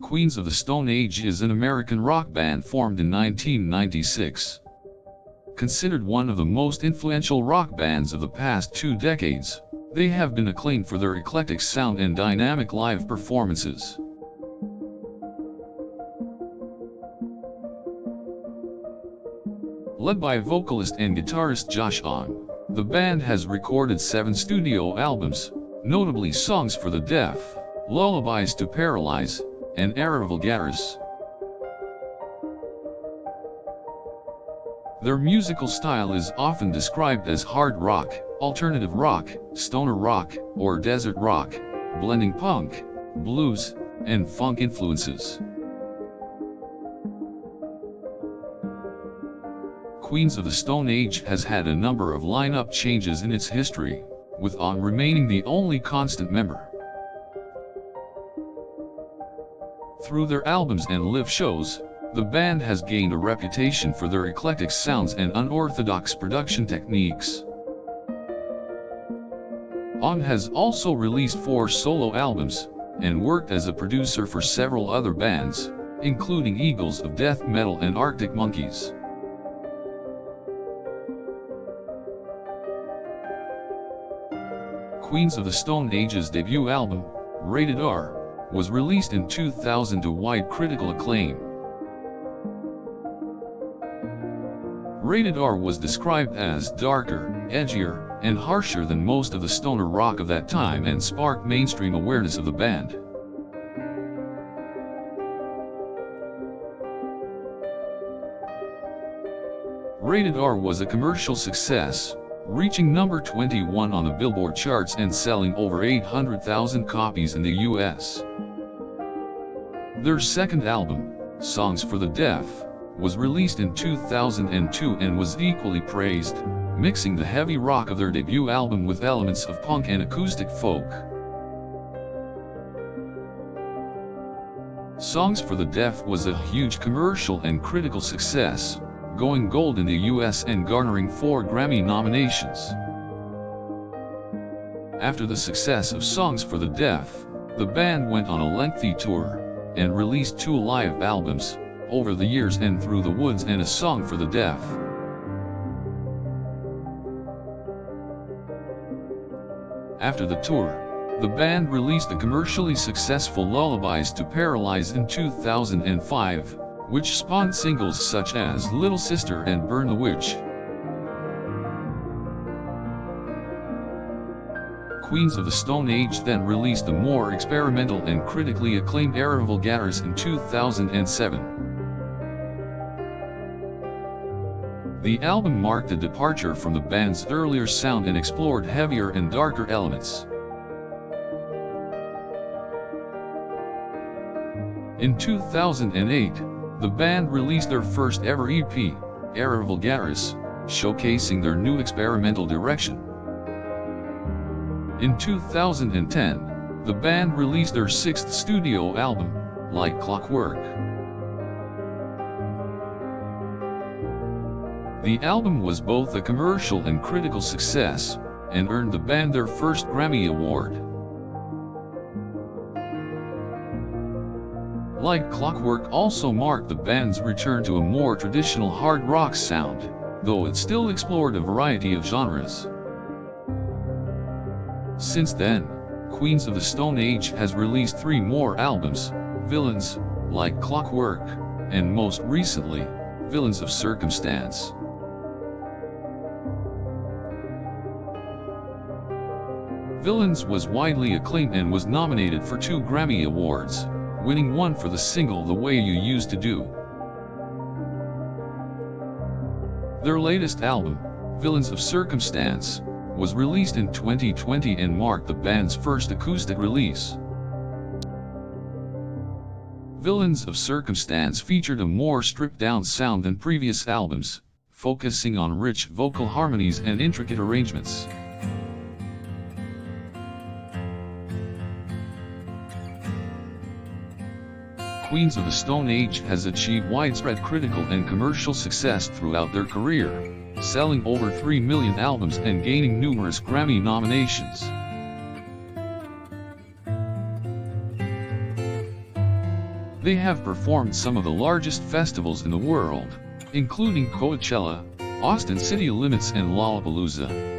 Queens of the Stone Age is an American rock band formed in 1996. Considered one of the most influential rock bands of the past 2 decades, they have been acclaimed for their eclectic sound and dynamic live performances. Led by vocalist and guitarist Josh On, the band has recorded 7 studio albums, notably Songs for the Deaf, Lullabies to Paralyze, and Era Vulgaris. Their musical style is often described as hard rock, alternative rock, stoner rock, or desert rock, blending punk, blues, and funk influences. Queens of the Stone Age has had a number of lineup changes in its history, with On remaining the only constant member. Through their albums and live shows, the band has gained a reputation for their eclectic sounds and unorthodox production techniques. On has also released 4 solo albums, and worked as a producer for several other bands, including Eagles of Death Metal and Arctic Monkeys. Queens of the Stone Age's debut album, Rated R, was released in 2000 to wide critical acclaim. Rated R was described as darker, edgier, and harsher than most of the stoner rock of that time and sparked mainstream awareness of the band. Rated R was a commercial success, reaching number 21 on the Billboard charts and selling over 800,000 copies in the US. Their second album, Songs for the Deaf, was released in 2002 and was equally praised, mixing the heavy rock of their debut album with elements of punk and acoustic folk. Songs for the Deaf was a huge commercial and critical success, going gold in the US and garnering 4 Grammy nominations. After the success of Songs for the Deaf, the band went on a lengthy tour, and released 2 live albums, Over the Years and Through the Woods and A Song for the Deaf. After the tour, the band released the commercially successful Lullabies to Paralyze in 2005, which spawned singles such as Little Sister and Burn the Witch. Queens of the Stone Age then released the more experimental and critically acclaimed Era Vulgaris in 2007. The album marked a departure from the band's earlier sound and explored heavier and darker elements. In 2008, the band released their first ever EP, Era Vulgaris, showcasing their new experimental direction. In 2010, the band released their 6th studio album, Like Clockwork. The album was both a commercial and critical success, and earned the band their first Grammy Award. Like Clockwork also marked the band's return to a more traditional hard rock sound, though it still explored a variety of genres. Since then, Queens of the Stone Age has released 3 more albums, Villains, Like Clockwork, and most recently, Villains of Circumstance. Villains was widely acclaimed and was nominated for 2 Grammy Awards, winning one for the single The Way You Used to Do. Their latest album, Villains of Circumstance, was released in 2020 and marked the band's first acoustic release. Villains of Circumstance featured a more stripped-down sound than previous albums, focusing on rich vocal harmonies and intricate arrangements. Queens of the Stone Age has achieved widespread critical and commercial success throughout their career, selling over 3 million albums and gaining numerous Grammy nominations. They have performed some of the largest festivals in the world, including Coachella, Austin City Limits and Lollapalooza.